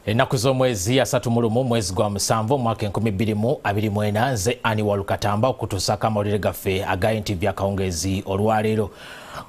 Ennaku z'omwezi 3 mwezi gwa musanvu mwaka 2024 nze Weebale Katamba okutuusako amawulire gaffe aga NTV Akawungeezi olwaleero.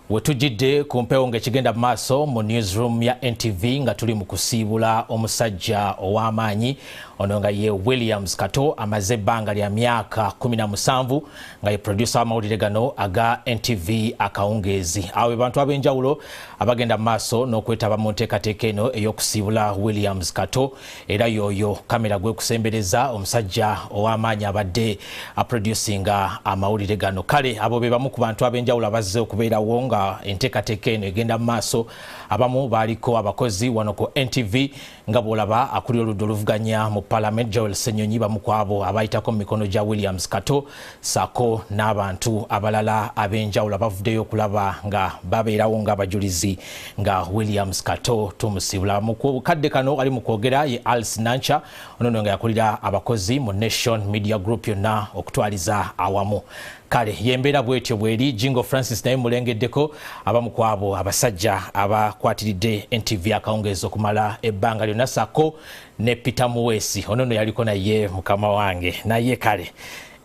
Wetujidde ku mpewo ng'ekigenda maaso mu newsroom ya NTV nga tuli mu kusiibula omusajja ow'amaanyi ono nga ye Williams Kato amaze ebbanga lya myaka 17 nga ye producer w'amawulire gano aga NTV Akawungeezi. Awo bantu ab'enjawulo abagenda maaso n'okwetaba mu nteekateeka eno ey'okusiibula Williams Kato era yoyo kamera gwe kusembereza omusajja ow'amaanyi abadde aproducinga amawulire gano. Kale abo be bamu ku bantu ab'enjawulo abazze okubeerawo nga enteekateeka eno egenda maaso. Abamu baaliko abakozi wano ku NTV nga bw'olaba akuli oludda oluvuganya mu Parliament Joel Ssenyonyi bamu ku abo abayitako mu mikono gya Williams Kato sako n'abantu abalala ab'enjawulo abavuddeyo okulaba nga babeerawo ng'abajulizi nga Williams Kato tumusiibula. Mu kadde kano ali mu kwogera ye Alice Nancha ono nga yakulira abakozi mu Nation Media Group yonna okutwaliza awamu. Kale yembeera bwetyo bweri Jingo Francis naye mulengeddeko abamu ku abo abasajja abakwatiridde NTV Akawungeezi okumala ebbanga lyonna sako ne Peter Muwesi ono yaliko naye mukama wange naye kale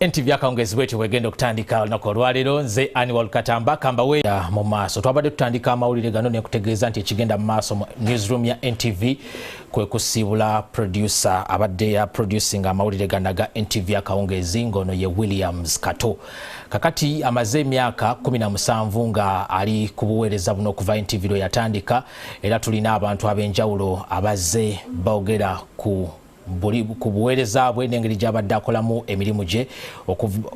NTV Akawungeezi bwetyo bwegenda okutandika olunaku olwaleero. Nze Weebale Katamba kamba we mu maaso twabadde tutandika amawulire gano ne kutegeeza nti ekigenda mu maaso mu newsroom ya NTV kwe kusiibula producer abadde ya producing amawulire gano ga NTV Akawungeezi ngono ye Williams Kato. Kakati amaze emyaka 17 nga ali ku buweereza buno okuva NTV lwe yatandika era tulina abantu ab'enjawulo abazze boogera ku buweereza bwe n'engeri gy'abadde akolamu emirimu gye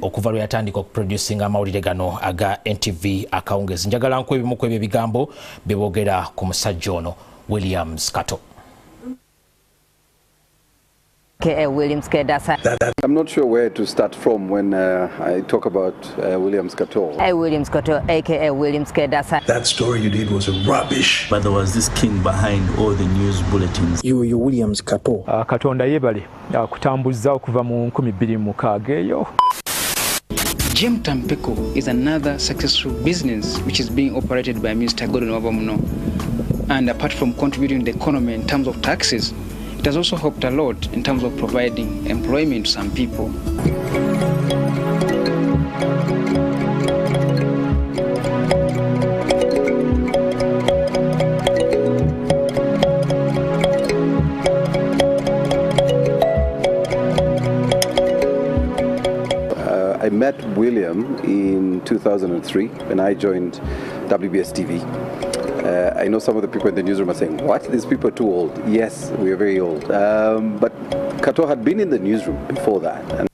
okuva lwe yatandika okuproducinga amawulire gano aga NTV Akawungeezi. Njagala nku ebimu ku ebyo ebigambo bye boogera ku musajja ono Williams Kato. Williams Kato. I'm not sure where to start from when I talk about Williams Kato. Williams Kato, aka Williams Kato. That story you did was rubbish. But there was this king behind all the news bulletins. You Williams Kato. Katonda yebale kutambuza okuva mu 2006 eyo. Gem Tampeko is another successful business which is being operated by Mr. Gordon Wabamuno. And apart from contributing to the economy in terms of taxes, it has also helped a lot in terms of providing employment to some people. I met William in 2003 when I joined WBS TV. I know some of the people in the newsroom are saying, what? These people are too old. Yes, we are very old. But Kato had been in the newsroom before that. And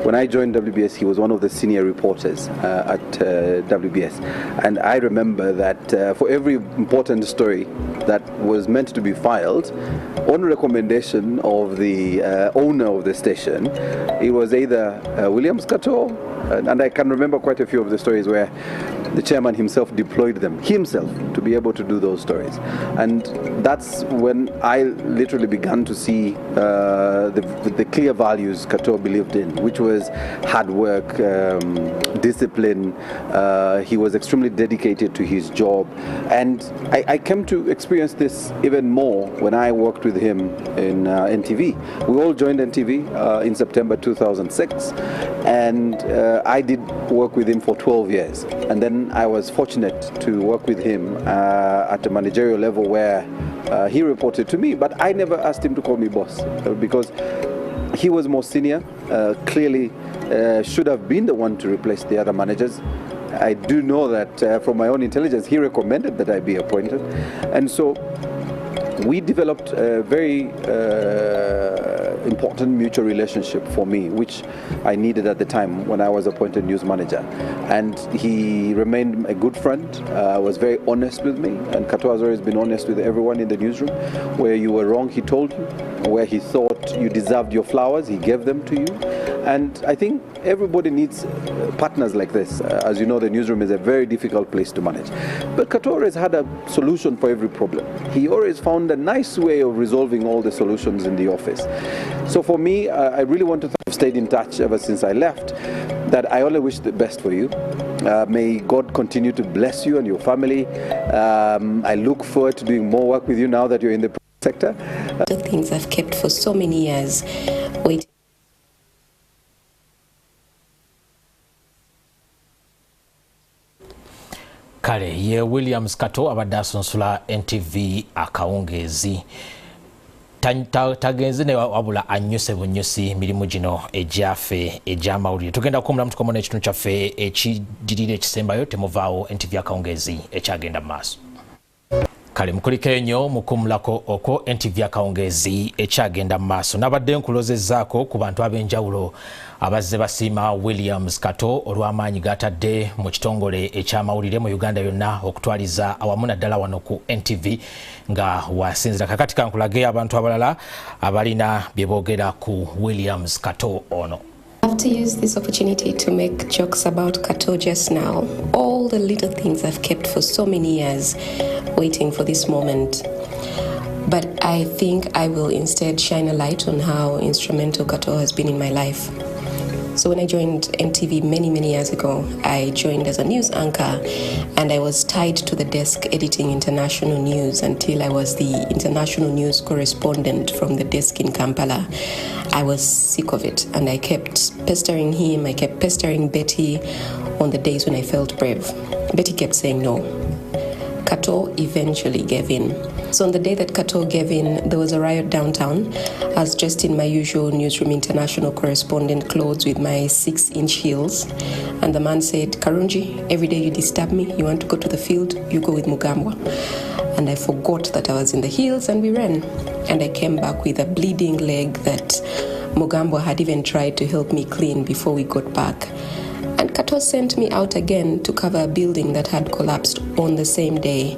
when I joined WBS, he was one of the senior reporters at WBS. And I remember that for every important story that was meant to be filed, on recommendation of the owner of the station, it was either Williams Kato, and I can remember quite a few of the stories where the chairman himself deployed them himself to be able to do those stories. And that's when I literally began to see the clear values Kato believed in, which was hard work, discipline. He was extremely dedicated to his job. And I came to experience this even more when I worked with him in NTV. We all joined NTV in September 2006. And I did work with him for 12 years. And then I was fortunate to work with him at a managerial level where he reported to me, but I never asked him to call me boss because he was more senior, clearly should have been the one to replace the other managers. I do know that from my own intelligence, he recommended that I be appointed. And so we developed a very important mutual relationship for me, which I needed at the time when I was appointed news manager. And he remained a good friend, was very honest with me, and Kato has always been honest with everyone in the newsroom. Where you were wrong, he told you. Where he thought you deserved your flowers, he gave them to you. And I think everybody needs partners like this. As you know, the newsroom is a very difficult place to manage. But Kato always had a solution for every problem. He always found a nice way of resolving all the solutions in the office. So for me, I really want to have stayed in touch ever since I left, that I only wish the best for you. May God continue to bless you and your family. I look forward to doing more work with you now that you're in the sector. The things I've kept for so many years, waiting. Kale ye Williams Kato abadde asunsula NTV Akawungeezi tagenze ne wabula anyuse bunyusi mirimu gino ejaffe ejamawulire tugenda kukumulamu tukomona ekitundu kyaffe ekidirira ekisembayo temuvaawo NTV Akawungeezi ekyagenda mu maaso. Kale mukulika ennyo mukumulako okwo NTV Akawungeezi ekyagenda mu maaso nabadde nkulozezaako ku bantu ab'enjawulo abazze basiima Williams Kato olw'amaanyi gatadde mu kitongole ekyamawulire mu Uganda yonna okutwaliza awamu naddala wano ku NTV nga wasinzira kakati kankulage abantu abalala abalina bye boogera ku Williams Kato ono. I have to use this opportunity to make jokes about Kato just now. All the little things I've kept for so many years, waiting for this moment. But I think I will instead shine a light on how instrumental Kato has been in my life. So when I joined NTV many years ago, I joined as a news anchor and I was tied to the desk editing international news until I was the international news correspondent from the desk in Kampala. I was sick of it and I kept pestering him, I kept pestering Betty on the days when I felt brave. Betty kept saying no. Kato eventually gave in. So on the day that Kato gave in, there was a riot downtown. I was dressed in my usual newsroom international correspondent clothes with my 6-inch heels. And the man said, Karunji, every day you disturb me, you want to go to the field, you go with Mugambwa. And I forgot that I was in the heels and we ran. And I came back with a bleeding leg that Mugambwa had even tried to help me clean before we got back. And Kato sent me out again to cover a building that had collapsed on the same day.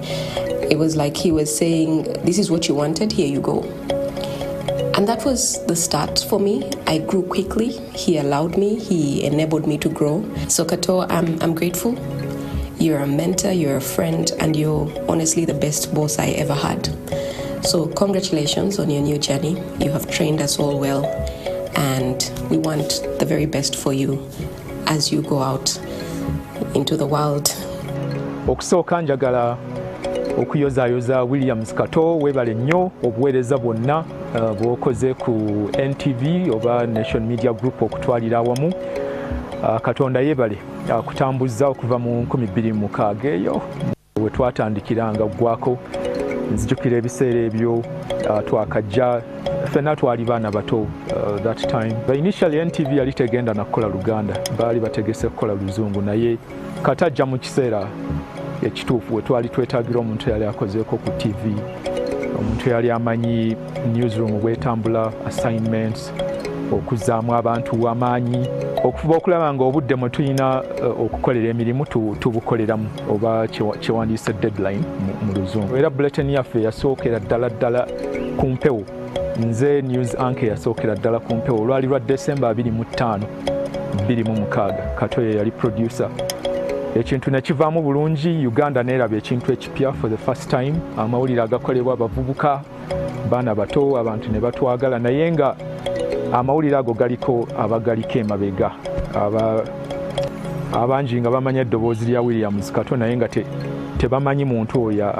It was like he was saying, this is what you wanted, here you go. And that was the start for me. I grew quickly. He allowed me, he enabled me to grow. So Kato, I'm grateful. You're a mentor, you're a friend, and you're honestly the best boss I ever had. So congratulations on your new journey. You have trained us all well, and we want the very best for you as you go out into the world. Okusooka njagala okuyozayoza Williams Kato webale nnyo obuweereza bwonna bw'okoze ku NTV oba Nation Media Group okutwalira awamu. Katonda yeebale akutambuza okuva mu 2006 eyo we twatandikiranga gwako. Nzijukira ebiseera ebyo twakajja ffenna twali baana bato that time. Initially NTV yali tegenda na kukola Luganda, baali bategese kukola Luzungu, naye katajja mu kiseera ekituufu we twali twetaagira omuntu yali akozeeko ku TV, omuntu yali amanyi newsroom bwetambula, assignments, okuzaamu abantu amaanyi, okufuba okulaba nga obudde mwe tulina okukolera emirimu tubukoleramu oba kyewandiise deadline mu Luzungu. Era bulletin yaffe yasookera ddala ku mpewo. Nze news anchor yasookera ddala ku mpewo olwali lwa December 25, 2006. Kato ye yali producer. Ekintu ne kivaamu bulungi. Uganda neeraba ekintu ekipya for the first time. Amawulire agakolebwa abavubuka, baana bato, abantu ne batwagala, naye nga amawulire ago galiko abagaliko emabega. Abangi nga bamanya eddoboozi lya Williams Kato naye nga tebamanyi muntu oyo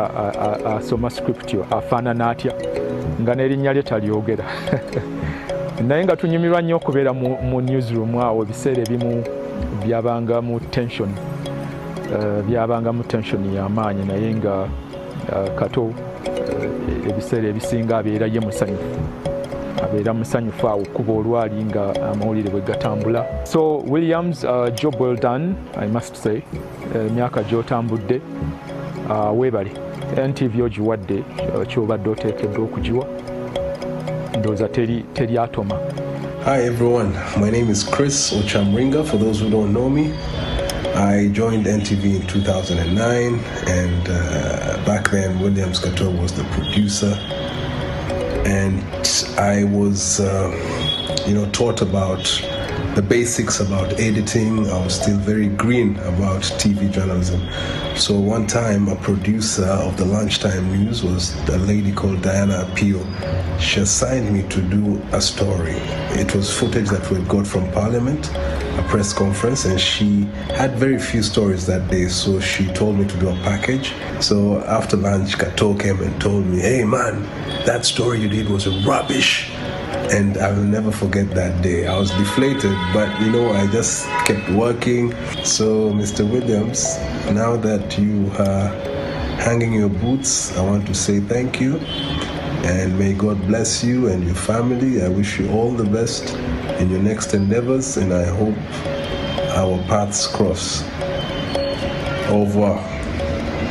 asoma script yo afaanana atya, nga n'erinnya lye talyogera. Naye nga tunyumirwa nnyo okubeera mu newsroom awo. Ebiseera ebimu byabanga mu tension y'amaanyi, naye nga Kato ebiseera ebisinga abeera ye musanyufu awo kuba olwali nga amawulire bwe gatambula. So Williams, job well done, I must say. Emyaka gy'otambudde weebale. NTV ogiwadde ky'obadde oteekeddwa okugiwa, ndowooza teri atoma. Hi everyone, my name is Chris Ochamringa. For those who don't know me, I joined NTV in 2009, and back then Williams Kato was the producer, and I was taught about the basics about editing. I was still very green about TV journalism. So one time a producer of the lunchtime news was a lady called Diana Apio. She assigned me to do a story. It was footage that we had got from Parliament, a press conference, and she had very few stories that day, so she told me to do a package. So after lunch, Kato came and told me, "Hey man, that story you did was rubbish." And I will never forget that day. I was deflated, but you know, I just kept working. So Mr. Williams, now that you are hanging your boots, I want to say thank you, and may God bless you and your family. I wish you all the best in your next endeavors, and I hope our paths cross. Au revoir.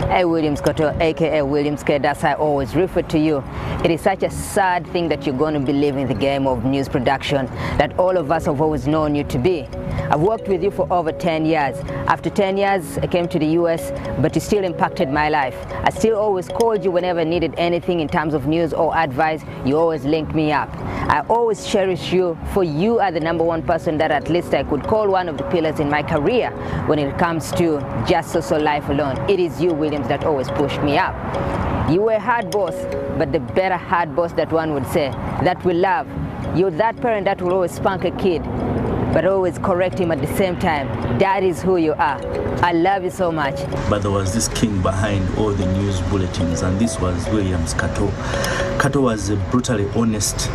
Hey, Williams Kato, aka Williams Kato, as I always refer to you. It is such a sad thing that you're going to be leaving the game of news production that all of us have always known you to be. I've worked with you for over 10 years. After 10 years, I came to the US, but you still impacted my life. I still always called you whenever I needed anything in terms of news or advice. You always linked me up. I always cherish you, for you are the #1 person that at least I could call one of the pillars in my career when it comes to just social life alone. It is you, Williams, that always pushed me up. You were a hard boss, but the better hard boss that one would say, that we love. You're that parent that will always spank a kid, but always correct him at the same time. That is who you are. I love you so much. But there was this king behind all the news bulletins, and this was Williams Kato. Kato was a brutally honest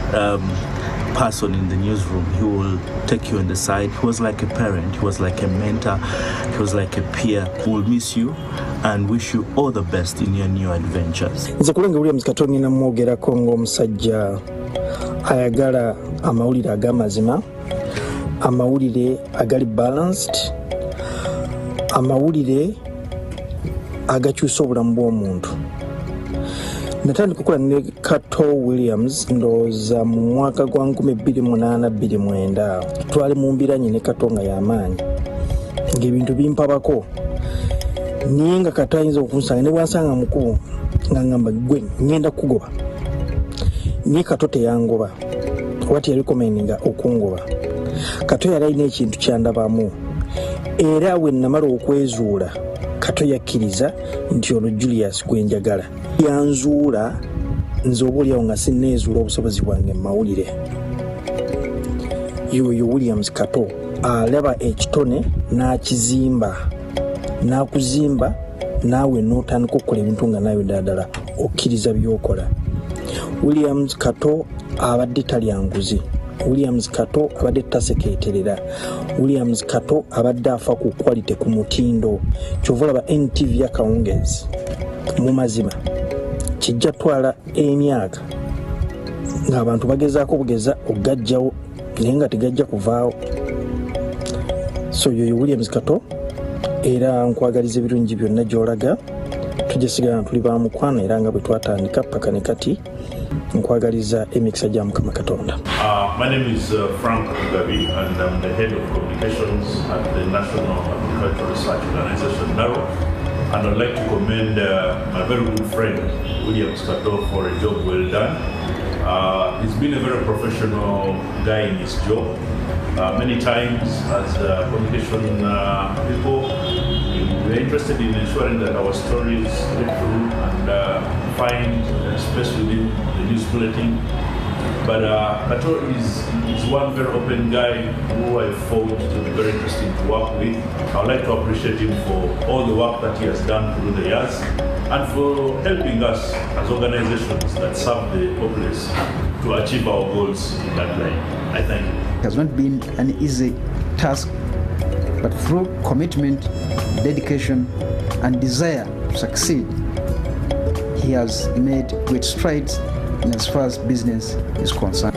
person in the newsroom. He will take you on the side. He was like a parent, he was like a mentor, he was like a peer. We'll miss you and wish you all the best in your new adventures. Nze kulenga Williams Kato nina mwogerako ng'omusajja ayagala amawulire ag'amazima, amawulire agali balanced, amawulire agakyusa obulamu bw'omuntu. Natandika okukola ne Kato Williams ndowooza mu mwaka gwa 2008-2009. Twali mu mbiranye ne Kato nga y'amaanyi, ng'ebintu bimpabako. Niye nga Kato ayinza okunsanga ne bwansanga mukulu nga ngamba gwe ngenda kugoba. Niye Kato teyangoba, wati yali komeninga okungoba. Kato yali alina ekintu kyandabamu, era we namala okwezuula Kato yakkiriza nti ono Julius gwe njagala. Yanzuula nze oboolyawo nga sinneezuula obusobozi bwange mu mawulire. Yoyo Williams Kato alaba ekitone n'akizimba, n'akuzimba naawe n'otandika okukola ebintu nga naawe ddala okkiriza by'okola. Williams Kato abadde talya nguzi. Williams Kato abadde tasekeeterera. Williams Kato abadde afa ku quality, ku mutindo. Kyova olaba NTV Akawungeezi mu mazima kijja twala emyaka ng'abantu bagezaako bugeza okugajjawo naye nga tegajja kuvaawo. So yoyo Williams Kato, era nkwagaliza ebirungi byonna gy'olaga. Tujja sigala tuli ba mukwano era nga bwe twatandika paka ne kati nkwagaliza emikisa gya Mukama Katonda. My name is Frank Gabi, and I'm the head of communications at the National Agricultural Research Organization, NARO. And I'd like to commend my very good friend Williams Kato for a job well done. He's been a very professional guy in his job. Many times as communication people, we're interested in ensuring that our stories get through and find space within the news bulletin. But Kato is one very open guy who I found to be very interesting to work with. I would like to appreciate him for all the work that he has done through the years and for helping us as organizations that serve the populace to achieve our goals in that line. I thank you. It has not been an easy task, but through commitment, dedication, and desire to succeed, he has made great strides in as far as business is concerned.